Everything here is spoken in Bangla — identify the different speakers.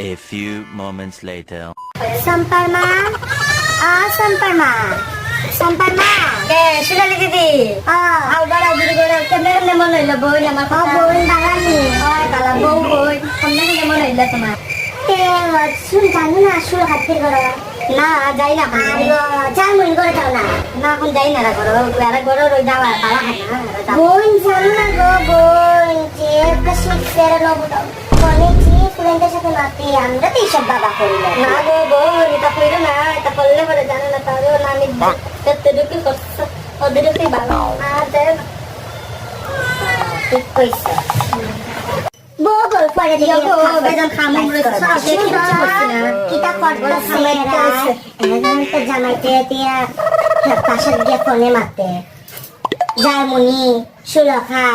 Speaker 1: A few moments later.
Speaker 2: সম্পার মা, সম্পার মা, সম্পার মা।
Speaker 3: কে শিলালি দিদি আও বড় দিদি করে কেমনে কেমনে মনে হইলো বই আমার
Speaker 2: বোন বাগানি
Speaker 3: হয় বালা বউ বই কেমনে কেমনে মনে হইলো তোমার
Speaker 2: শুন জানো না শুরু হাতের করো
Speaker 3: না যাই না
Speaker 2: চার মন করে যাও না
Speaker 3: না এখন যাই না রা করো আর বড় রই যাওয়া পালা হয় না
Speaker 2: বোন জানো না গো বোন যে একটা শিখছে কলেজে ফ্রেন্ডের সাথে মাতি আমরা তো এইসব বাবা করিল
Speaker 3: না গো বোন এটা কইরো না এটা করলে পরে জানো না তারও না আমি তেতটুকু করছো ওদেরকে ভালো আর
Speaker 2: ঠিক কইছো বল পরে দিও
Speaker 3: গো বেজন খামুম রইছো দেখি কিছু করছি না
Speaker 2: কিটা করবো সামেরা এখন তো জামাইতে দিয়া পাশে গিয়ে ফোনে মারতে যায় মুনি সুলখা